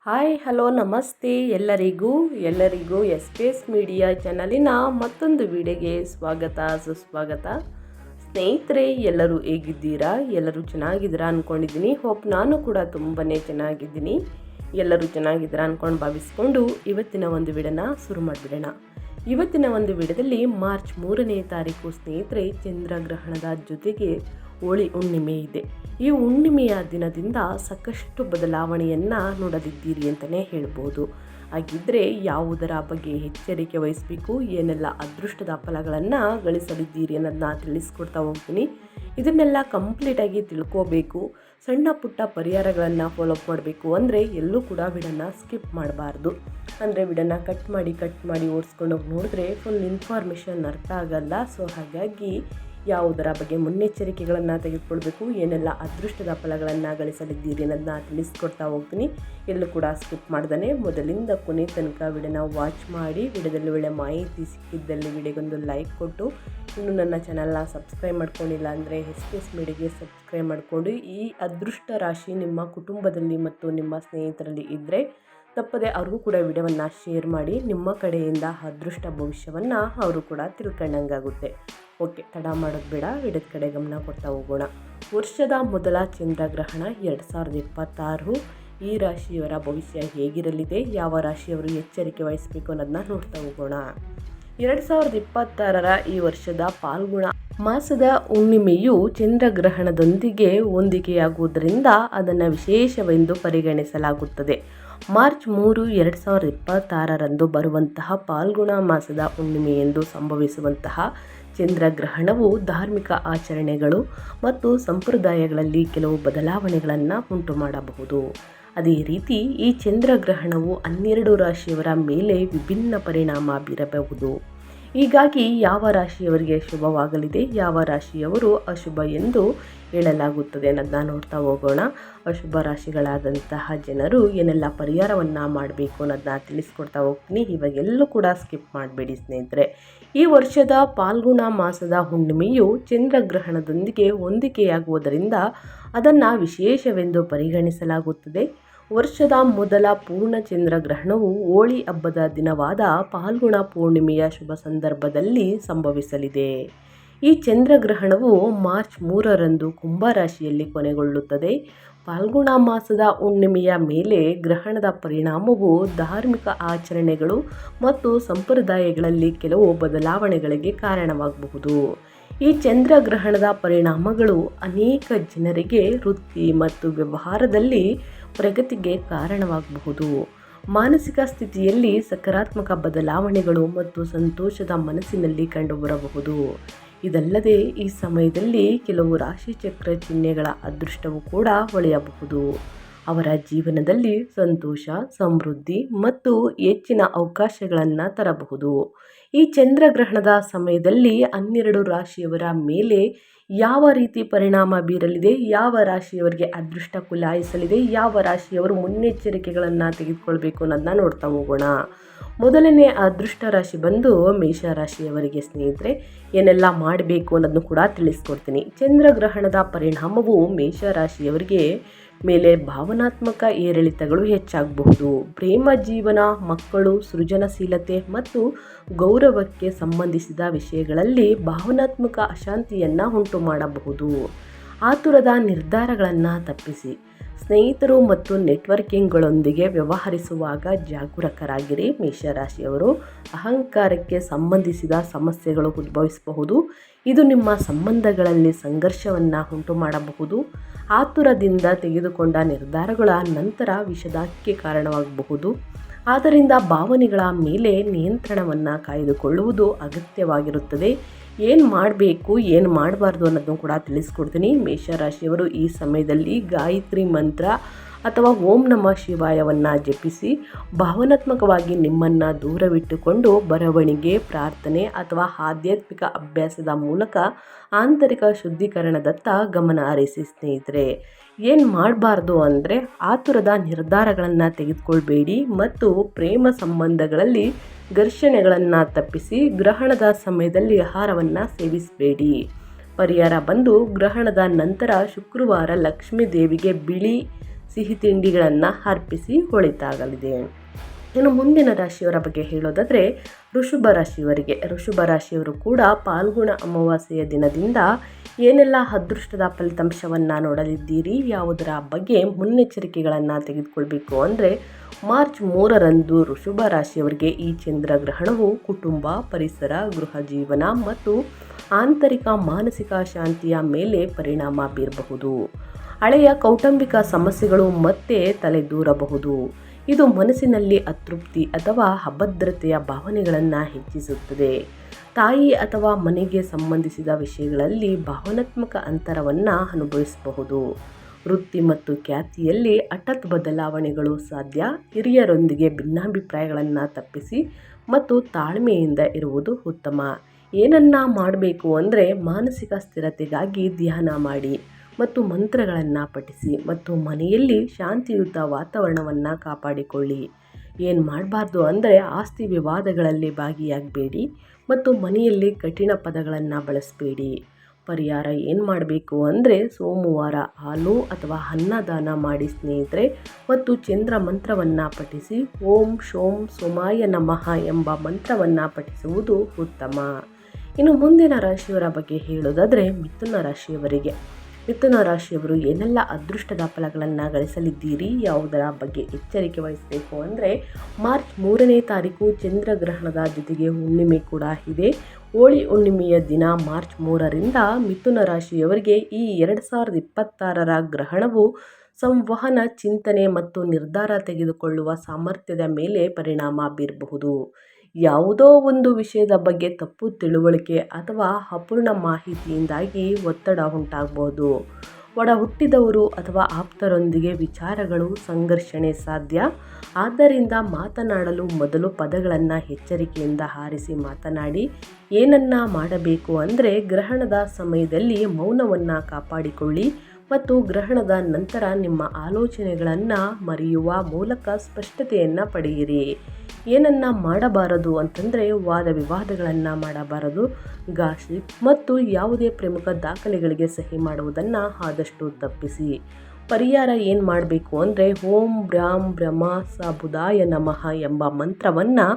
Hi hello ನಮಸ್ತೆ ಎಲ್ಲರಿಗೂ S media ಚಾನಲಿನ ಮತ್ತೊಂದು ವಿಡಿಯೋಗೆ ಸುಸ್ವಾಗತ. ಸ್ನೇಹಿತರೆ, ಎಲ್ಲರೂ ಹೇಗಿದ್ದೀರಾ? ಎಲ್ಲರೂ ಚೆನ್ನಾಗಿದ್ದೀರಾ ಅಂದ್ಕೊಂಡಿದ್ದೀನಿ. ಹೋಪ್ ನಾನು ಕೂಡ ತುಂಬಾ ಚೆನ್ನಾಗಿದ್ದೀನಿ. ಎಲ್ಲರೂ ಚೆನ್ನಾಗಿದ್ದೀರಾ ಅಂದ್ಕೊಂಡು ಭಾವಿಸ್ಕೊಂಡು ಇವತ್ತಿನ ಒಂದು ವಿಡಿಯೋನ ಶುರು ಮಾಡಿಬಿಡೋಣ. ಇವತ್ತಿನ ಒಂದು ವಿಡಿಯೋದಲ್ಲಿ ಮಾರ್ಚ್ 3ನೇ ತಾರೀಕು ಸ್ನೇಹಿತರೆ, ಚಂದ್ರಗ್ರಹಣದ ಜೊತೆಗೆ ಹೋಳಿ ಹುಣ್ಣಿಮೆ ಇದೆ. ಈ ಹುಣ್ಣಿಮೆಯ ದಿನದಿಂದ ಸಾಕಷ್ಟು ಬದಲಾವಣೆಯನ್ನು ನೋಡಲಿದ್ದೀರಿ ಅಂತಲೇ ಹೇಳ್ಬೋದು. ಹಾಗಿದ್ದರೆ ಯಾವುದರ ಬಗ್ಗೆ ಎಚ್ಚರಿಕೆ ವಹಿಸಬೇಕು, ಏನೆಲ್ಲ ಅದೃಷ್ಟದ ಫಲಗಳನ್ನು ಗಳಿಸಲಿದ್ದೀರಿ ಅನ್ನೋದನ್ನ ತಿಳಿಸ್ಕೊಡ್ತಾ ಹೋಗ್ತೀನಿ. ಇದನ್ನೆಲ್ಲ ಕಂಪ್ಲೀಟಾಗಿ ತಿಳ್ಕೋಬೇಕು, ಸಣ್ಣ ಪುಟ್ಟ ಪರಿಹಾರಗಳನ್ನು ಫಾಲೋಅಪ್ ಮಾಡಬೇಕು ಅಂದರೆ ಎಲ್ಲೂ ಕೂಡ ವಿಡಿಯೋನ ಸ್ಕಿಪ್ ಮಾಡಬಾರ್ದು. ಅಂದರೆ ವಿಡಿಯೋನ ಕಟ್ ಮಾಡಿ ಓಡಿಸ್ಕೊಂಡೋಗಿ ನೋಡಿದ್ರೆ ಫುಲ್ ಇನ್ಫಾರ್ಮೇಷನ್ ಅರ್ಥ ಆಗಲ್ಲ. ಸೊ ಹಾಗಾಗಿ ಯಾವುದರ ಬಗ್ಗೆ ಮುನ್ನೆಚ್ಚರಿಕೆಗಳನ್ನು ತೆಗೆದುಕೊಳ್ಬೇಕು, ಏನೆಲ್ಲ ಅದೃಷ್ಟದ ಫಲಗಳನ್ನು ಗಳಿಸಲಿದ್ದೀರಿ ಅನ್ನೋದನ್ನ ತಿಳಿಸ್ಕೊಡ್ತಾ ಹೋಗ್ತೀನಿ. ಎಲ್ಲೂ ಕೂಡ ಸ್ಕಿಪ್ ಮಾಡ್ದೇ ಮೊದಲಿಂದ ಕೊನೆ ತನಕ ವಿಡಿಯೋನ ವಾಚ್ ಮಾಡಿ, ವಿಡಿಯೋದಲ್ಲಿ ಒಳ್ಳೆ ಮಾಹಿತಿ ಸಿಕ್ಕಿದ್ದಲ್ಲಿ ವಿಡಿಯೋಗೊಂದು ಲೈಕ್ ಕೊಟ್ಟು, ಇನ್ನು ನನ್ನ ಚಾನಲ್ನ ಸಬ್ಸ್ಕ್ರೈಬ್ ಮಾಡ್ಕೊಂಡಿಲ್ಲ ಅಂದರೆ ಎಸ್ ಮೀಡಿಯಾಗೆ ಸಬ್ಸ್ಕ್ರೈಬ್ ಮಾಡಿಕೊಂಡು, ಈ ಅದೃಷ್ಟ ರಾಶಿ ನಿಮ್ಮ ಕುಟುಂಬದಲ್ಲಿ ಮತ್ತು ನಿಮ್ಮ ಸ್ನೇಹಿತರಲ್ಲಿ ಇದ್ದರೆ ತಪ್ಪದೆ ಅವ್ರಿಗೂ ಕೂಡ ವಿಡಿಯೋವನ್ನು ಶೇರ್ ಮಾಡಿ. ನಿಮ್ಮ ಕಡೆಯಿಂದ ಅದೃಷ್ಟ ಭವಿಷ್ಯವನ್ನು ಅವರು ಕೂಡ ತಿಳ್ಕೊಂಡಂಗಾಗುತ್ತೆ. ಓಕೆ, ತಡ ಮಾಡೋದು ಬೇಡ, ವಿಡಿಯೋದ ಕಡೆ ಗಮನ ಕೊಡ್ತಾ ಹೋಗೋಣ. ವರ್ಷದ ಮೊದಲ ಚಂದ್ರಗ್ರಹಣ 2026. ಈ ರಾಶಿಯವರ ಭವಿಷ್ಯ ಹೇಗಿರಲಿದೆ, ಯಾವ ರಾಶಿಯವರು ಎಚ್ಚರಿಕೆ ವಹಿಸಬೇಕು ಅನ್ನೋದನ್ನ ನೋಡ್ತಾ ಹೋಗೋಣ. 2026ರ ಈ ವರ್ಷದ ಫಾಲ್ಗುಣ ಮಾಸದ ಹುಣ್ಣಿಮೆಯು ಚಂದ್ರಗ್ರಹಣದೊಂದಿಗೆ ಹೊಂದಿಕೆಯಾಗುವುದರಿಂದ ಅದನ್ನು ವಿಶೇಷವೆಂದು ಪರಿಗಣಿಸಲಾಗುತ್ತದೆ. ಮಾರ್ಚ್ 3, 2026ರಂದು ಬರುವಂತಹ ಫಾಲ್ಗುಣ ಮಾಸದ ಹುಣ್ಣಿಮೆ ಎಂದು ಸಂಭವಿಸುವಂತಹ ಚಂದ್ರಗ್ರಹಣವು ಧಾರ್ಮಿಕ ಆಚರಣೆಗಳು ಮತ್ತು ಸಂಪ್ರದಾಯಗಳಲ್ಲಿ ಕೆಲವು ಬದಲಾವಣೆಗಳನ್ನು ಉಂಟು ಮಾಡಬಹುದು. ಅದೇ ರೀತಿ ಈ ಚಂದ್ರಗ್ರಹಣವು 12 ರಾಶಿಯವರ ಮೇಲೆ ವಿಭಿನ್ನ ಪರಿಣಾಮ ಬೀರಬಹುದು. ಹೀಗಾಗಿ ಯಾವ ರಾಶಿಯವರಿಗೆ ಶುಭವಾಗಲಿದೆ, ಯಾವ ರಾಶಿಯವರು ಅಶುಭ ಎಂದು ಹೇಳಲಾಗುತ್ತದೆ ಅನ್ನೋದನ್ನ ನೋಡ್ತಾ ಹೋಗೋಣ. ಅಶುಭ ರಾಶಿಗಳಾದಂತಹ ಜನರು ಏನೆಲ್ಲ ಪರಿಹಾರವನ್ನು ಮಾಡಬೇಕು ಅನ್ನೋದನ್ನ ತಿಳಿಸ್ಕೊಡ್ತಾ ಹೋಗ್ತೀನಿ. ಇವಾಗೆಲ್ಲೂ ಕೂಡ ಸ್ಕಿಪ್ ಮಾಡಬೇಡಿ ಸ್ನೇಹಿತರೆ. ಈ ವರ್ಷದ ಫಾಲ್ಗುಣ ಮಾಸದ ಹುಣ್ಣಿಮೆಯು ಚಂದ್ರಗ್ರಹಣದೊಂದಿಗೆ ಹೊಂದಿಕೆಯಾಗುವುದರಿಂದ ಅದನ್ನು ವಿಶೇಷವೆಂದು ಪರಿಗಣಿಸಲಾಗುತ್ತದೆ. ವರ್ಷದ ಮೊದಲ ಪೂರ್ಣ ಚಂದ್ರಗ್ರಹಣವು ಹೋಳಿ ಹಬ್ಬದ ದಿನವಾದ ಫಾಲ್ಗುಣ ಪೂರ್ಣಿಮೆಯ ಶುಭ ಸಂದರ್ಭದಲ್ಲಿ ಸಂಭವಿಸಲಿದೆ. ಈ ಚಂದ್ರಗ್ರಹಣವು ಮಾರ್ಚ್ 3ರಂದು ಕುಂಭ ರಾಶಿಯಲ್ಲಿ ಕೊನೆಗೊಳ್ಳುತ್ತದೆ. ಫಾಲ್ಗುಣ ಮಾಸದ ಹುಣ್ಣಿಮೆಯ ಮೇಲೆ ಗ್ರಹಣದ ಪರಿಣಾಮವು ಧಾರ್ಮಿಕ ಆಚರಣೆಗಳು ಮತ್ತು ಸಂಪ್ರದಾಯಗಳಲ್ಲಿ ಕೆಲವು ಬದಲಾವಣೆಗಳಿಗೆ ಕಾರಣವಾಗಬಹುದು. ಈ ಚಂದ್ರಗ್ರಹಣದ ಪರಿಣಾಮಗಳು ಅನೇಕ ಜನರಿಗೆ ವೃತ್ತಿ ಮತ್ತು ವ್ಯವಹಾರದಲ್ಲಿ ಪ್ರಗತಿಗೆ ಕಾರಣವಾಗಬಹುದು. ಮಾನಸಿಕ ಸ್ಥಿತಿಯಲ್ಲಿ ಸಕಾರಾತ್ಮಕ ಬದಲಾವಣೆಗಳು ಮತ್ತು ಸಂತೋಷದ ಮನಸ್ಸಿನಲ್ಲಿ ಕಂಡುಬರಬಹುದು. ಇದಲ್ಲದೆ ಈ ಸಮಯದಲ್ಲಿ ಕೆಲವು ರಾಶಿಚಕ್ರ ಚಿಹ್ನೆಗಳ ಅದೃಷ್ಟವು ಕೂಡ ಹೊಳೆಯಬಹುದು. ಅವರ ಜೀವನದಲ್ಲಿ ಸಂತೋಷ, ಸಮೃದ್ಧಿ ಮತ್ತು ಹೆಚ್ಚಿನ ಅವಕಾಶಗಳನ್ನು ತರಬಹುದು. ಈ ಚಂದ್ರಗ್ರಹಣದ ಸಮಯದಲ್ಲಿ 12 ರಾಶಿಯವರ ಮೇಲೆ ಯಾವ ರೀತಿ ಪರಿಣಾಮ ಬೀರಲಿದೆ, ಯಾವ ರಾಶಿಯವರಿಗೆ ಅದೃಷ್ಟ ಕುಲಾಯಿಸಲಿದೆ, ಯಾವ ರಾಶಿಯವರು ಮುನ್ನೆಚ್ಚರಿಕೆಗಳನ್ನು ತೆಗೆದುಕೊಳ್ಬೇಕು ಅನ್ನೋದನ್ನ ನೋಡ್ತಾ ಹೋಗೋಣ. ಮೊದಲನೇ ಅದೃಷ್ಟ ರಾಶಿ ಬಂದು ಮೇಷರಾಶಿಯವರಿಗೆ ಸ್ನೇಹಿತರೆ, ಏನೆಲ್ಲ ಮಾಡಬೇಕು ಅನ್ನೋದನ್ನು ಕೂಡ ತಿಳಿಸ್ಕೊಡ್ತೀನಿ. ಚಂದ್ರಗ್ರಹಣದ ಪರಿಣಾಮವು ಮೇಷರಾಶಿಯವರಿಗೆ ಮೇಲೆ ಭಾವನಾತ್ಮಕ ಏರಿಳಿತಗಳು ಹೆಚ್ಚಾಗಬಹುದು. ಪ್ರೇಮ ಜೀವನ, ಮಕ್ಕಳು, ಸೃಜನಶೀಲತೆ ಮತ್ತು ಗೌರವಕ್ಕೆ ಸಂಬಂಧಿಸಿದ ವಿಷಯಗಳಲ್ಲಿ ಭಾವನಾತ್ಮಕ ಅಶಾಂತಿಯನ್ನು ಉಂಟು ಮಾಡಬಹುದು. ಆತುರದ ನಿರ್ಧಾರಗಳನ್ನು ತಪ್ಪಿಸಿ. ಸ್ನೇಹಿತರು ಮತ್ತು ನೆಟ್ವರ್ಕಿಂಗ್ಗಳೊಂದಿಗೆ ವ್ಯವಹರಿಸುವಾಗ ಜಾಗರೂಕರಾಗಿರಿ. ಮೇಷರಾಶಿಯವರು ಅಹಂಕಾರಕ್ಕೆ ಸಂಬಂಧಿಸಿದ ಸಮಸ್ಯೆಗಳು ಉದ್ಭವಿಸಬಹುದು. ಇದು ನಿಮ್ಮ ಸಂಬಂಧಗಳಲ್ಲಿ ಸಂಘರ್ಷವನ್ನು ಉಂಟು ಮಾಡಬಹುದು. ಆತುರದಿಂದ ತೆಗೆದುಕೊಂಡ ನಿರ್ಧಾರಗಳ ನಂತರ ವಿಷಾದಕ್ಕೆ ಕಾರಣವಾಗಬಹುದು. ಆದ್ದರಿಂದ ಭಾವನೆಗಳ ಮೇಲೆ ನಿಯಂತ್ರಣವನ್ನು ಕಾಯ್ದುಕೊಳ್ಳುವುದು ಅಗತ್ಯವಾಗಿರುತ್ತದೆ. ಏನು ಮಾಡಬೇಕು, ಏನು ಮಾಡಬಾರ್ದು ಅನ್ನೋದನ್ನು ಕೂಡ ತಿಳಿಸ್ಕೊಡ್ತೀನಿ. ಮೇಷರಾಶಿಯವರು ಈ ಸಮಯದಲ್ಲಿ ಗಾಯತ್ರಿ ಮಂತ್ರ ಅಥವಾ ಓಂ ನಮಃ ಶಿವಾಯವನ್ನು ಜಪಿಸಿ ಭಾವನಾತ್ಮಕವಾಗಿ ನಿಮ್ಮನ್ನು ದೂರವಿಟ್ಟುಕೊಂಡು ಬರವಣಿಗೆ, ಪ್ರಾರ್ಥನೆ ಅಥವಾ ಆಧ್ಯಾತ್ಮಿಕ ಅಭ್ಯಾಸದ ಮೂಲಕ ಆಂತರಿಕ ಶುದ್ಧೀಕರಣದತ್ತ ಗಮನ ಹರಿಸಿ ಸ್ನೇಹಿತರೆ. ಏನು ಮಾಡಬಾರ್ದು ಅಂದರೆ ಆತುರದ ನಿರ್ಧಾರಗಳನ್ನು ತೆಗೆದುಕೊಳ್ಬೇಡಿ ಮತ್ತು ಪ್ರೇಮ ಸಂಬಂಧಗಳಲ್ಲಿ ಘರ್ಷಣೆಗಳನ್ನು ತಪ್ಪಿಸಿ. ಗ್ರಹಣದ ಸಮಯದಲ್ಲಿ ಆಹಾರವನ್ನು ಸೇವಿಸಬೇಡಿ. ಪರಿಹಾರ ಬಂದು ಗ್ರಹಣದ ನಂತರ ಶುಕ್ರವಾರ ಲಕ್ಷ್ಮೀ ದೇವಿಗೆ ಬಿಳಿ ಸಿಹಿ ತಿಂಡಿಗಳನ್ನು ಅರ್ಪಿಸಿ ಒಳಿತಾಗಲಿದೆ. ಇನ್ನು ಮುಂದಿನ ರಾಶಿಯವರ ಬಗ್ಗೆ ಹೇಳೋದಾದರೆ ವೃಷಭ ರಾಶಿಯವರು ಕೂಡ ಪಾಲ್ಗುಣ ಅಮಾವಾಸ್ಯೆಯ ದಿನದಿಂದ ಏನೆಲ್ಲ ಅದೃಷ್ಟದ ಫಲಿತಾಂಶವನ್ನು ನೋಡಲಿದ್ದೀರಿ, ಯಾವುದರ ಬಗ್ಗೆ ಮುನ್ನೆಚ್ಚರಿಕೆಗಳನ್ನು ತೆಗೆದುಕೊಳ್ಬೇಕು ಅಂದರೆ ಮಾರ್ಚ್ 3ರಂದು ವೃಷಭ ರಾಶಿಯವರಿಗೆ ಈ ಚಂದ್ರಗ್ರಹಣವು ಕುಟುಂಬ, ಪರಿಸರ, ಗೃಹ ಜೀವನ ಮತ್ತು ಆಂತರಿಕ ಮಾನಸಿಕ ಶಾಂತಿಯ ಮೇಲೆ ಪರಿಣಾಮ ಬೀರಬಹುದು. ಹಳೆಯ ಕೌಟುಂಬಿಕ ಸಮಸ್ಯೆಗಳು ಮತ್ತೆ ತಲೆದೂರಬಹುದು. ಇದು ಮನಸ್ಸಿನಲ್ಲಿ ಅತೃಪ್ತಿ ಅಥವಾ ಅಭದ್ರತೆಯ ಭಾವನೆಗಳನ್ನು ಹೆಚ್ಚಿಸುತ್ತದೆ. ತಾಯಿ ಅಥವಾ ಮನೆಗೆ ಸಂಬಂಧಿಸಿದ ವಿಷಯಗಳಲ್ಲಿ ಭಾವನಾತ್ಮಕ ಅಂತರವನ್ನು ಅನುಭವಿಸಬಹುದು. ವೃತ್ತಿ ಮತ್ತು ಖ್ಯಾತಿಯಲ್ಲಿ ಹಠಾತ್ ಬದಲಾವಣೆಗಳು ಸಾಧ್ಯ. ಹಿರಿಯರೊಂದಿಗೆ ಭಿನ್ನಾಭಿಪ್ರಾಯಗಳನ್ನು ತಪ್ಪಿಸಿ ಮತ್ತು ತಾಳ್ಮೆಯಿಂದ ಇರುವುದು ಉತ್ತಮ. ಏನನ್ನ ಮಾಡಬೇಕು ಅಂದರೆ ಮಾನಸಿಕ ಸ್ಥಿರತೆಗಾಗಿ ಧ್ಯಾನ ಮಾಡಿ ಮತ್ತು ಮಂತ್ರಗಳನ್ನು ಪಠಿಸಿ ಮತ್ತು ಮನೆಯಲ್ಲಿ ಶಾಂತಿಯುತ ವಾತಾವರಣವನ್ನು ಕಾಪಾಡಿಕೊಳ್ಳಿ. ಏನು ಮಾಡಬಾರ್ದು ಅಂದರೆ ಆಸ್ತಿ ವಿವಾದಗಳಲ್ಲಿ ಭಾಗಿಯಾಗಬೇಡಿ ಮತ್ತು ಮನೆಯಲ್ಲಿ ಕಠಿಣ ಪದಗಳನ್ನು ಬಳಸಬೇಡಿ. ಪರಿಹಾರ ಏನು ಮಾಡಬೇಕು ಅಂದರೆ ಸೋಮವಾರ ಹಾಲು ಅಥವಾ ಅನ್ನದಾನ ಮಾಡಿ ಸ್ನೇಹಿತರೆ ಮತ್ತು ಚಂದ್ರ ಮಂತ್ರವನ್ನು ಪಠಿಸಿ ಓಂ ಶೋಂ ಸೋಮಾಯ ನಮಃ ಎಂಬ ಮಂತ್ರವನ್ನು ಪಠಿಸುವುದು ಉತ್ತಮ. ಇನ್ನು ಮುಂದಿನ ರಾಶಿಯವರ ಬಗ್ಗೆ ಹೇಳೋದಾದರೆ ಮಿಥುನ ರಾಶಿಯವರು ಏನೆಲ್ಲ ಅದೃಷ್ಟದ ಫಲಗಳನ್ನು ಗಳಿಸಲಿದ್ದೀರಿ, ಯಾವುದರ ಬಗ್ಗೆ ಎಚ್ಚರಿಕೆ ವಹಿಸಬೇಕು ಅಂದರೆ ಮಾರ್ಚ್ 3ನೇ ತಾರೀಕು ಚಂದ್ರಗ್ರಹಣದ ಜೊತೆಗೆ ಹುಣ್ಣಿಮೆ ಕೂಡ ಇದೆ. ಹೋಳಿ ಹುಣ್ಣಿಮೆಯ ದಿನ ಮಾರ್ಚ್ 3ರಿಂದ ಮಿಥುನ ರಾಶಿಯವರಿಗೆ ಈ 2026ರ ಗ್ರಹಣವು ಸಂವಹನ, ಚಿಂತನೆ ಮತ್ತು ನಿರ್ಧಾರ ತೆಗೆದುಕೊಳ್ಳುವ ಸಾಮರ್ಥ್ಯದ ಮೇಲೆ ಪರಿಣಾಮ ಬೀರಬಹುದು. ಯಾವುದೋ ಒಂದು ವಿಷಯದ ಬಗ್ಗೆ ತಪ್ಪು ತಿಳುವಳಿಕೆ ಅಥವಾ ಅಪೂರ್ಣ ಮಾಹಿತಿಯಿಂದಾಗಿ ಒತ್ತಡ ಉಂಟಾಗಬಹುದು. ಒಡ ಹುಟ್ಟಿದವರು ಅಥವಾ ಆಪ್ತರೊಂದಿಗೆ ವಿಚಾರಗಳು ಸಂಘರ್ಷಣೆ ಸಾಧ್ಯ. ಆದ್ದರಿಂದ ಮಾತನಾಡಲು ಮೊದಲು ಪದಗಳನ್ನು ಎಚ್ಚರಿಕೆಯಿಂದ ಆರಿಸಿ ಮಾತನಾಡಿ. ಏನನ್ನ ಮಾಡಬೇಕು ಅಂದರೆ ಗ್ರಹಣದ ಸಮಯದಲ್ಲಿ ಮೌನವನ್ನು ಕಾಪಾಡಿಕೊಳ್ಳಿ ಮತ್ತು ಗ್ರಹಣದ ನಂತರ ನಿಮ್ಮ ಆಲೋಚನೆಗಳನ್ನು ಮರೆಯುವ ಮೂಲಕ ಸ್ಪಷ್ಟತೆಯನ್ನು ಪಡೆಯಿರಿ. ಏನನ್ನ ಮಾಡಬಾರದು ಅಂತಂದರೆ ವಾದ ವಿವಾದಗಳನ್ನು ಮಾಡಬಾರದು. ಗಾಸಿಪ್ ಮತ್ತು ಯಾವುದೇ ಪ್ರಮುಖ ದಾಖಲೆಗಳಿಗೆ ಸಹಿ ಮಾಡುವುದನ್ನು ಆದಷ್ಟು ತಪ್ಪಿಸಿ. ಪರಿಹಾರ ಏನು ಮಾಡಬೇಕು ಅಂದರೆ ಓಂ ಬ್ರಾಂ ಬ್ರಹ್ಮ ಸ ಬುಧಾಯ ನಮಃ ಎಂಬ ಮಂತ್ರವನ್ನು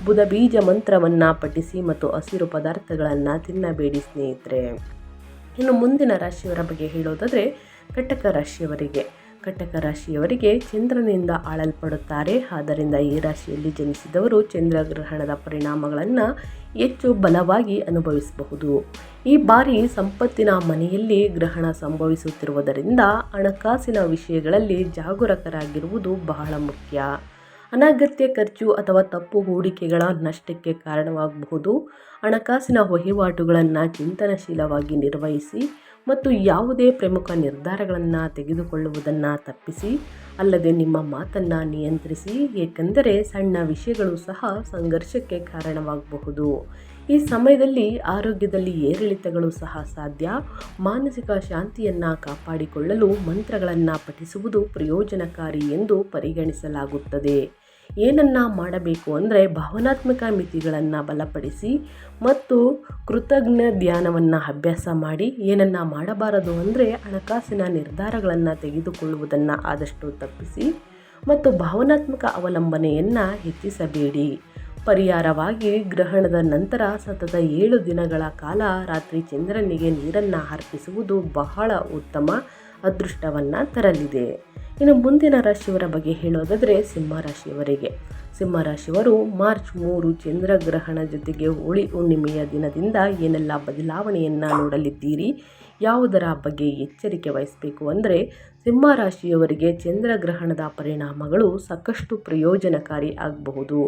ಬುಧ ಬೀಜ ಮಂತ್ರವನ್ನು ಪಠಿಸಿ ಮತ್ತು ಹಸಿರು ಪದಾರ್ಥಗಳನ್ನು ತಿನ್ನಬೇಡಿ ಸ್ನೇಹಿತರೆ. ಇನ್ನು ಮುಂದಿನ ರಾಶಿಯವರ ಬಗ್ಗೆ ಹೇಳೋದಾದರೆ ಕಟಕ ರಾಶಿಯವರಿಗೆ ಚಂದ್ರನಿಂದ ಆಳಲ್ಪಡುತ್ತಾರೆ. ಆದ್ದರಿಂದ ಈ ರಾಶಿಯಲ್ಲಿ ಜನಿಸಿದವರು ಚಂದ್ರಗ್ರಹಣದ ಪರಿಣಾಮಗಳನ್ನು ಹೆಚ್ಚು ಬಲವಾಗಿ ಅನುಭವಿಸಬಹುದು. ಈ ಬಾರಿ ಸಂಪತ್ತಿನ ಮನೆಯಲ್ಲಿ ಗ್ರಹಣ ಸಂಭವಿಸುತ್ತಿರುವುದರಿಂದ ಹಣಕಾಸಿನ ವಿಷಯಗಳಲ್ಲಿ ಜಾಗರೂಕರಾಗಿರುವುದು ಬಹಳ ಮುಖ್ಯ. ಅನಗತ್ಯ ಖರ್ಚು ಅಥವಾ ತಪ್ಪು ಹೂಡಿಕೆಗಳ ನಷ್ಟಕ್ಕೆ ಕಾರಣವಾಗಬಹುದು. ಹಣಕಾಸಿನ ವಹಿವಾಟುಗಳನ್ನು ಚಿಂತನಶೀಲವಾಗಿ ನಿರ್ವಹಿಸಿ ಮತ್ತು ಯಾವುದೇ ಪ್ರಮುಖ ನಿರ್ಧಾರಗಳನ್ನು ತೆಗೆದುಕೊಳ್ಳುವುದನ್ನು ತಪ್ಪಿಸಿ. ಅಲ್ಲದೆ ನಿಮ್ಮ ಮಾತನ್ನು ನಿಯಂತ್ರಿಸಿ, ಏಕೆಂದರೆ ಸಣ್ಣ ವಿಷಯಗಳು ಸಹ ಸಂಘರ್ಷಕ್ಕೆ ಕಾರಣವಾಗಬಹುದು. ಈ ಸಮಯದಲ್ಲಿ ಆರೋಗ್ಯದಲ್ಲಿ ಏರಿಳಿತಗಳು ಸಹ ಸಾಧ್ಯ. ಮಾನಸಿಕ ಶಾಂತಿಯನ್ನು ಕಾಪಾಡಿಕೊಳ್ಳಲು ಮಂತ್ರಗಳನ್ನು ಪಠಿಸುವುದು ಪ್ರಯೋಜನಕಾರಿ ಎಂದು ಪರಿಗಣಿಸಲಾಗುತ್ತದೆ. ಏನನ್ನ ಮಾಡಬೇಕು ಅಂದರೆ ಭಾವನಾತ್ಮಕ ಮಿತಿಗಳನ್ನು ಬಲಪಡಿಸಿ ಮತ್ತು ಕೃತಜ್ಞ ಧ್ಯಾನವನ್ನು ಅಭ್ಯಾಸ ಮಾಡಿ. ಏನನ್ನ ಮಾಡಬಾರದು ಅಂದರೆ ಹಣಕಾಸಿನ ನಿರ್ಧಾರಗಳನ್ನು ತೆಗೆದುಕೊಳ್ಳುವುದನ್ನು ಆದಷ್ಟು ತಪ್ಪಿಸಿ ಮತ್ತು ಭಾವನಾತ್ಮಕ ಅವಲಂಬನೆಯನ್ನು ಹೆಚ್ಚಿಸಬೇಡಿ. ಪರಿಹಾರವಾಗಿ ಗ್ರಹಣದ ನಂತರ ಸತತ 7 ದಿನಗಳ ಕಾಲ ರಾತ್ರಿ ಚಂದ್ರನಿಗೆ ನೀರನ್ನು ಅರ್ಪಿಸುವುದು ಬಹಳ ಉತ್ತಮ ಅದೃಷ್ಟವನ್ನು ತರಲಿದೆ. ಇನ್ನು ಮುಂದಿನ ರಾಶಿಯವರ ಬಗ್ಗೆ ಹೇಳೋದಾದರೆ ಸಿಂಹರಾಶಿಯವರು ಮಾರ್ಚ್ 3 ಚಂದ್ರಗ್ರಹಣ ಜೊತೆಗೆ ಹೋಳಿ ಹುಣ್ಣಿಮೆಯ ದಿನದಿಂದ ಏನೆಲ್ಲ ಬದಲಾವಣೆಯನ್ನು ನೋಡಲಿದ್ದೀರಿ, ಯಾವುದರ ಬಗ್ಗೆ ಎಚ್ಚರಿಕೆ ವಹಿಸಬೇಕು ಅಂದರೆ ಸಿಂಹರಾಶಿಯವರಿಗೆ ಚಂದ್ರಗ್ರಹಣದ ಪರಿಣಾಮಗಳು ಸಾಕಷ್ಟು ಪ್ರಯೋಜನಕಾರಿ ಆಗಬಹುದು.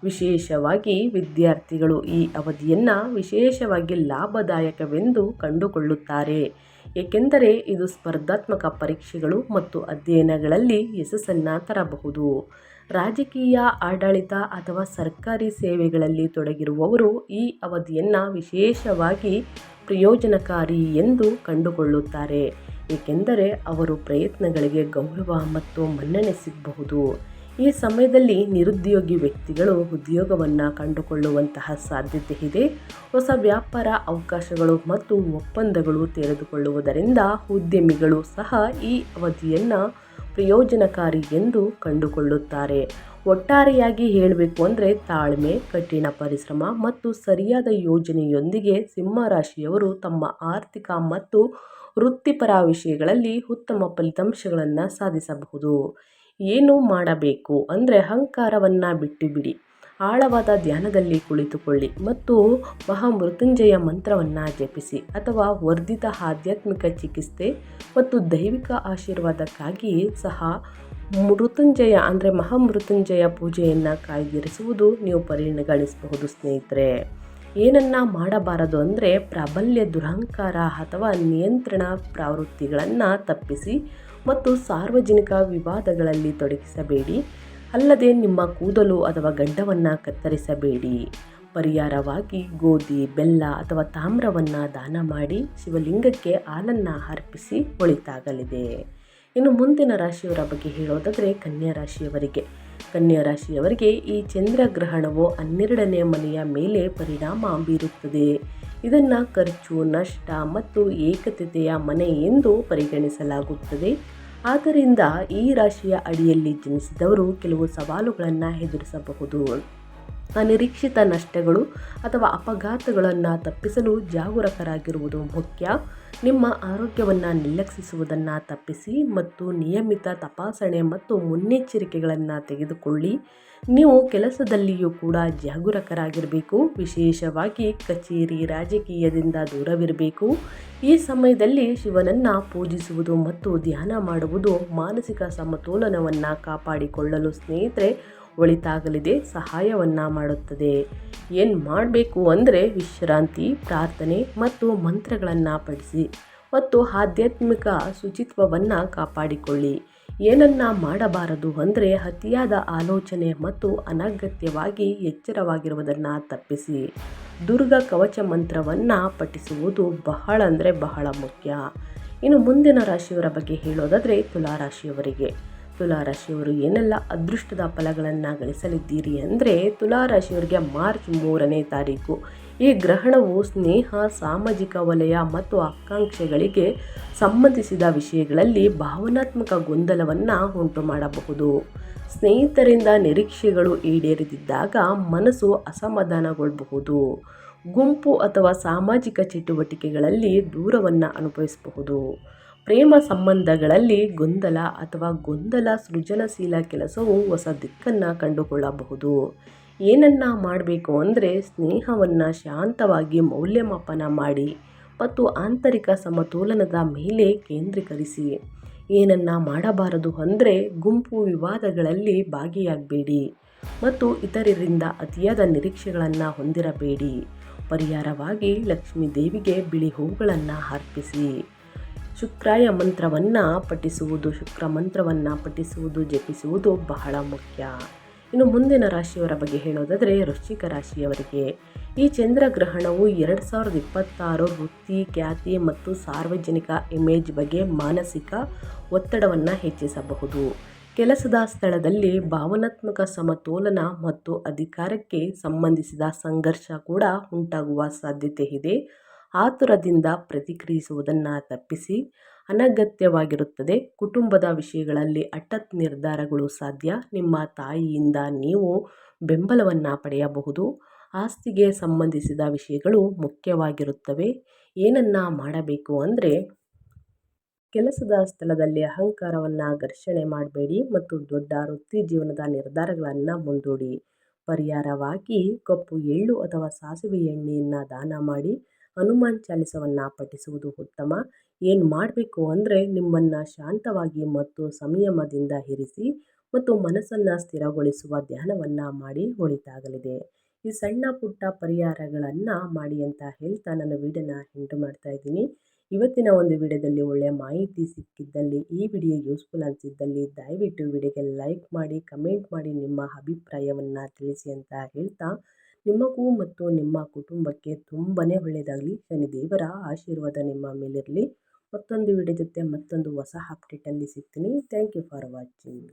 ವಿಶೇಷವಾಗಿ ವಿದ್ಯಾರ್ಥಿಗಳು ಈ ಅವಧಿಯನ್ನು ವಿಶೇಷವಾಗಿ ಲಾಭದಾಯಕವೆಂದು ಕಂಡುಕೊಳ್ಳುತ್ತಾರೆ, ಏಕೆಂದರೆ ಇದು ಸ್ಪರ್ಧಾತ್ಮಕ ಪರೀಕ್ಷೆಗಳು ಮತ್ತು ಅಧ್ಯಯನಗಳಲ್ಲಿ ಯಶಸ್ಸನ್ನು ತರಬಹುದು. ರಾಜಕೀಯ, ಆಡಳಿತ ಅಥವಾ ಸರ್ಕಾರಿ ಸೇವೆಗಳಲ್ಲಿ ತೊಡಗಿರುವವರು ಈ ಅವಧಿಯನ್ನು ವಿಶೇಷವಾಗಿ ಪ್ರಯೋಜನಕಾರಿ ಎಂದು ಕಂಡುಕೊಳ್ಳುತ್ತಾರೆ, ಏಕೆಂದರೆ ಅವರ ಪ್ರಯತ್ನಗಳಿಗೆ ಗೌರವ ಮತ್ತು ಮನ್ನಣೆ ಸಿಗಬಹುದು. ಈ ಸಮಯದಲ್ಲಿ ನಿರುದ್ಯೋಗಿ ವ್ಯಕ್ತಿಗಳು ಉದ್ಯೋಗವನ್ನು ಕಂಡುಕೊಳ್ಳುವಂತಹ ಸಾಧ್ಯತೆ ಇದೆ. ಹೊಸ ವ್ಯಾಪಾರ ಅವಕಾಶಗಳು ಮತ್ತು ಒಪ್ಪಂದಗಳು ತೆರೆದುಕೊಳ್ಳುವುದರಿಂದ ಉದ್ಯಮಿಗಳು ಸಹ ಈ ಅವಧಿಯನ್ನು ಪ್ರಯೋಜನಕಾರಿ ಎಂದು ಕಂಡುಕೊಳ್ಳುತ್ತಾರೆ. ಒಟ್ಟಾರೆಯಾಗಿ ಹೇಳಬೇಕು ಅಂದರೆ ತಾಳ್ಮೆ, ಕಠಿಣ ಪರಿಶ್ರಮ ಮತ್ತು ಸರಿಯಾದ ಯೋಜನೆಯೊಂದಿಗೆ ಸಿಂಹ ರಾಶಿಯವರು ತಮ್ಮ ಆರ್ಥಿಕ ಮತ್ತು ವೃತ್ತಿಪರ ವಿಷಯಗಳಲ್ಲಿ ಉತ್ತಮ ಫಲಿತಾಂಶಗಳನ್ನು ಸಾಧಿಸಬಹುದು. ಏನು ಮಾಡಬೇಕು ಅಂದರೆ ಅಹಂಕಾರವನ್ನು ಬಿಟ್ಟು ಬಿಡಿ, ಆಳವಾದ ಧ್ಯಾನದಲ್ಲಿ ಕುಳಿತುಕೊಳ್ಳಿ ಮತ್ತು ಮಹಾಮೃತ್ಯುಂಜಯ ಮಂತ್ರವನ್ನು ಜಪಿಸಿ ಅಥವಾ ವರ್ಧಿತ ಆಧ್ಯಾತ್ಮಿಕ ಚಿಕಿತ್ಸೆ ಮತ್ತು ದೈವಿಕ ಆಶೀರ್ವಾದಕ್ಕಾಗಿ ಸಹ ಮೃತ್ಯುಂಜಯ ಅಂದರೆ ಮಹಾಮೃತ್ಯುಂಜಯ ಪೂಜೆಯನ್ನು ಕಾಯ್ದಿರಿಸುವುದು ನೀವು ಪರಿಗಣಿಸಬಹುದು ಸ್ನೇಹಿತರೆ. ಏನನ್ನ ಮಾಡಬಾರದು ಅಂದರೆ ಪ್ರಾಬಲ್ಯ, ದುರಹಂಕಾರ ಅಥವಾ ನಿಯಂತ್ರಣ ಪ್ರವೃತ್ತಿಗಳನ್ನು ತಪ್ಪಿಸಿ ಮತ್ತು ಸಾರ್ವಜನಿಕ ವಿವಾದಗಳಲ್ಲಿ ತೊಡಗಿಸಬೇಡಿ. ಅಲ್ಲದೆ ನಿಮ್ಮ ಕೂದಲು ಅಥವಾ ಗಡ್ಡವನ್ನು ಕತ್ತರಿಸಬೇಡಿ. ಪರಿಹಾರವಾಗಿ ಗೋಧಿ, ಬೆಲ್ಲ ಅಥವಾ ತಾಮ್ರವನ್ನು ದಾನ ಮಾಡಿ ಶಿವಲಿಂಗಕ್ಕೆ ಹಾಲನ್ನು ಅರ್ಪಿಸಿ ಒಳಿತಾಗಲಿದೆ. ಇನ್ನು ಮುಂದಿನ ರಾಶಿಯವರ ಬಗ್ಗೆ ಹೇಳೋದಾದರೆ ಕನ್ಯಾ ರಾಶಿಯವರಿಗೆ. ಕನ್ಯಾ ರಾಶಿಯವರಿಗೆ ಈ ಚಂದ್ರಗ್ರಹಣವು 12ನೇ ಮನೆಯ ಮೇಲೆ ಪರಿಣಾಮ ಬೀರುತ್ತದೆ. ಇದನ್ನು ಖರ್ಚು, ನಷ್ಟ ಮತ್ತು ಏಕತೆಯ ಮನೆ ಎಂದು ಪರಿಗಣಿಸಲಾಗುತ್ತದೆ. ಆದ್ದರಿಂದ ಈ ರಾಶಿಯ ಅಡಿಯಲ್ಲಿ ಜನಿಸಿದವರು ಕೆಲವು ಸವಾಲುಗಳನ್ನು ಎದುರಿಸಬಹುದು. ಅನಿರೀಕ್ಷಿತ ನಷ್ಟಗಳು ಅಥವಾ ಅಪಘಾತಗಳನ್ನು ತಪ್ಪಿಸಲು ಜಾಗರೂಕರಾಗಿರುವುದು ಮುಖ್ಯ. ನಿಮ್ಮ ಆರೋಗ್ಯವನ್ನು ನಿರ್ಲಕ್ಷಿಸುವುದನ್ನು ತಪ್ಪಿಸಿ ಮತ್ತು ನಿಯಮಿತ ತಪಾಸಣೆ ಮತ್ತು ಮುನ್ನೆಚ್ಚರಿಕೆಗಳನ್ನು ತೆಗೆದುಕೊಳ್ಳಿ. ನೀವು ಕೆಲಸದಲ್ಲಿಯೂ ಕೂಡ ಜಾಗರೂಕರಾಗಿರಬೇಕು. ವಿಶೇಷವಾಗಿ ಕಚೇರಿ, ರಾಜಕೀಯದಿಂದ ದೂರವಿರಬೇಕು. ಈ ಸಮಯದಲ್ಲಿ ಶಿವನನ್ನು ಪೂಜಿಸುವುದು ಮತ್ತು ಧ್ಯಾನ ಮಾಡುವುದು ಮಾನಸಿಕ ಸಮತೋಲನವನ್ನು ಕಾಪಾಡಿಕೊಳ್ಳಲು ಸ್ನೇಹಿತರೆ ಒಳಿತಾಗಲಿದೆ, ಸಹಾಯವನ್ನು ಮಾಡುತ್ತದೆ. ಏನು ಮಾಡಬೇಕು ಅಂದರೆ ವಿಶ್ರಾಂತಿ, ಪ್ರಾರ್ಥನೆ ಮತ್ತು ಮಂತ್ರಗಳನ್ನು ಪಠಿಸಿ ಮತ್ತು ಆಧ್ಯಾತ್ಮಿಕ ಶುಚಿತ್ವವನ್ನು ಕಾಪಾಡಿಕೊಳ್ಳಿ. ಏನನ್ನ ಮಾಡಬಾರದು ಅಂದರೆ ಅತಿಯಾದ ಆಲೋಚನೆ ಮತ್ತು ಅನಗತ್ಯವಾಗಿ ಎಚ್ಚರವಾಗಿರುವುದನ್ನು ತಪ್ಪಿಸಿ. ದುರ್ಗಾ ಕವಚ ಮಂತ್ರವನ್ನು ಪಠಿಸುವುದು ಬಹಳ ಮುಖ್ಯ. ಇನ್ನು ಮುಂದಿನ ರಾಶಿಯವರ ಬಗ್ಗೆ ಹೇಳೋದಾದರೆ ತುಲಾರಾಶಿಯವರಿಗೆ. ತುಲಾರಾಶಿಯವರು ಏನೆಲ್ಲ ಅದೃಷ್ಟದ ಫಲಗಳನ್ನು ಗಳಿಸಲಿದ್ದೀರಿ ಅಂದರೆ ತುಲಾರಾಶಿಯವರಿಗೆ ಮಾರ್ಚ್ 3ನೇ ತಾರೀಕು ಈ ಗ್ರಹಣವು ಸ್ನೇಹ, ಸಾಮಾಜಿಕ ವಲಯ ಮತ್ತು ಆಕಾಂಕ್ಷೆಗಳಿಗೆ ಸಂಬಂಧಿಸಿದ ವಿಷಯಗಳಲ್ಲಿ ಭಾವನಾತ್ಮಕ ಗೊಂದಲವನ್ನು ಉಂಟು ಮಾಡಬಹುದು. ಸ್ನೇಹಿತರಿಂದ ನಿರೀಕ್ಷೆಗಳು ಈಡೇರದಿದ್ದಾಗ ಮನಸ್ಸು ಅಸಮಾಧಾನಗೊಳ್ಳಬಹುದು. ಗುಂಪು ಅಥವಾ ಸಾಮಾಜಿಕ ಚಟುವಟಿಕೆಗಳಲ್ಲಿ ದೂರವನ್ನು ಅನುಭವಿಸಬಹುದು. ಪ್ರೇಮ ಸಂಬಂಧಗಳಲ್ಲಿ ಗೊಂದಲ ಸೃಜನಶೀಲ ಕೆಲಸವು ಹೊಸ ದಿಕ್ಕನ್ನು ಕಂಡುಕೊಳ್ಳಬಹುದು. ಏನನ್ನ ಮಾಡಬೇಕು ಅಂದರೆ ಸ್ನೇಹವನ್ನು ಶಾಂತವಾಗಿ ಮೌಲ್ಯಮಾಪನ ಮಾಡಿ ಮತ್ತು ಆಂತರಿಕ ಸಮತೋಲನದ ಮೇಲೆ ಕೇಂದ್ರೀಕರಿಸಿ. ಏನನ್ನ ಮಾಡಬಾರದು ಅಂದರೆ ಗುಂಪು ವಿವಾದಗಳಲ್ಲಿ ಭಾಗಿಯಾಗಬೇಡಿ ಮತ್ತು ಇತರರಿಂದ ಅತಿಯಾದ ನಿರೀಕ್ಷೆಗಳನ್ನು ಹೊಂದಿರಬೇಡಿ. ಪರಿಹಾರವಾಗಿ ಲಕ್ಷ್ಮೀ ದೇವಿಗೆ ಬಿಳಿ ಹೂಗಳನ್ನು ಅರ್ಪಿಸಿ. ಶುಕ್ರ ಮಂತ್ರವನ್ನು ಪಠಿಸುವುದು, ಜಪಿಸುವುದು ಬಹಳ ಮುಖ್ಯ. ಇನ್ನು ಮುಂದಿನ ರಾಶಿಯವರ ಬಗ್ಗೆ ಹೇಳೋದಾದರೆ ವೃಶ್ಚಿಕ ರಾಶಿಯವರಿಗೆ ಈ ಚಂದ್ರಗ್ರಹಣವು 2026 ವೃತ್ತಿ, ಖ್ಯಾತಿ ಮತ್ತು ಸಾರ್ವಜನಿಕ ಇಮೇಜ್ ಬಗ್ಗೆ ಮಾನಸಿಕ ಒತ್ತಡವನ್ನು ಹೆಚ್ಚಿಸಬಹುದು. ಕೆಲಸದ ಸ್ಥಳದಲ್ಲಿ ಭಾವನಾತ್ಮಕ ಸಮತೋಲನ ಮತ್ತು ಅಧಿಕಾರಕ್ಕೆ ಸಂಬಂಧಿಸಿದ ಸಂಘರ್ಷ ಕೂಡ ಉಂಟಾಗುವ ಸಾಧ್ಯತೆ ಇದೆ. ಆತುರದಿಂದ ಪ್ರತಿಕ್ರಿಯಿಸುವುದನ್ನು ತಪ್ಪಿಸಿ. ಅನಗತ್ಯವಾಗಿರುತ್ತದೆ. ಕುಟುಂಬದ ವಿಷಯಗಳಲ್ಲಿ ಹಠಾತ್ ನಿರ್ಧಾರಗಳು ಸಾಧ್ಯ. ನಿಮ್ಮ ತಾಯಿಯಿಂದ ನೀವು ಬೆಂಬಲವನ್ನು ಪಡೆಯಬಹುದು. ಆಸ್ತಿಗೆ ಸಂಬಂಧಿಸಿದ ವಿಷಯಗಳು ಮುಖ್ಯವಾಗಿರುತ್ತವೆ. ಏನನ್ನ ಮಾಡಬೇಕು ಅಂದರೆ ಕೆಲಸದ ಸ್ಥಳದಲ್ಲಿ ಅಹಂಕಾರವನ್ನು ಘರ್ಷಣೆ ಮಾಡಬೇಡಿ ಮತ್ತು ದೊಡ್ಡ ವೃತ್ತಿ ಜೀವನದ ನಿರ್ಧಾರಗಳನ್ನು ಮುಂದೂಡಿ. ಪರಿಹಾರವಾಗಿ ಕಪ್ಪು ಎಳ್ಳು ಅಥವಾ ಸಾಸಿವೆ ಎಣ್ಣೆಯನ್ನು ದಾನ ಮಾಡಿ. ಹನುಮಾನ್ ಚಾಲಿಸವನ್ನು ಪಠಿಸುವುದು ಉತ್ತಮ. ಏನು ಮಾಡಬೇಕು ಅಂದರೆ ನಿಮ್ಮನ್ನು ಶಾಂತವಾಗಿ ಮತ್ತು ಸಂಯಮದಿಂದ ಇರಿಸಿ ಮತ್ತು ಮನಸ್ಸನ್ನು ಸ್ಥಿರಗೊಳಿಸುವ ಧ್ಯಾನವನ್ನು ಮಾಡಿ ಒಳಿತಾಗಲಿದೆ. ಈ ಸಣ್ಣ ಪುಟ್ಟ ಪರಿಹಾರಗಳನ್ನು ಮಾಡಿ ಅಂತ ಹೇಳ್ತಾ ನನ್ನ ವಿಡಿಯೋನ ಎಂಡ್ ಮಾಡ್ತಾ ಇದ್ದೀನಿ. ಇವತ್ತಿನ ಒಂದು ವಿಡಿಯೋದಲ್ಲಿ ಒಳ್ಳೆಯ ಮಾಹಿತಿ ಸಿಕ್ಕಿದ್ದಲ್ಲಿ, ಈ ವಿಡಿಯೋ ಯೂಸ್ಫುಲ್ ಅನಿಸಿದ್ದಲ್ಲಿ ದಯವಿಟ್ಟು ವಿಡಿಯೋಗೆ ಲೈಕ್ ಮಾಡಿ, ಕಮೆಂಟ್ ಮಾಡಿ, ನಿಮ್ಮ ಅಭಿಪ್ರಾಯವನ್ನು ತಿಳಿಸಿ ಅಂತ ಹೇಳ್ತಾ ನಿಮಗೂ ಮತ್ತು ನಿಮ್ಮ ಕುಟುಂಬಕ್ಕೆ ತುಂಬಾ ಒಳ್ಳೆಯದಾಗಲಿ. ಶನಿದೇವರ ಆಶೀರ್ವಾದ ನಿಮ್ಮ ಮೇಲಿರಲಿ. ಮತ್ತೊಂದು ವಿಡಿಯೋ ಜೊತೆ ಮತ್ತೊಂದು ಹೊಸ ಅಪ್ಡೇಟಲ್ಲಿ ಸಿಗ್ತೀನಿ. Thank you for watching.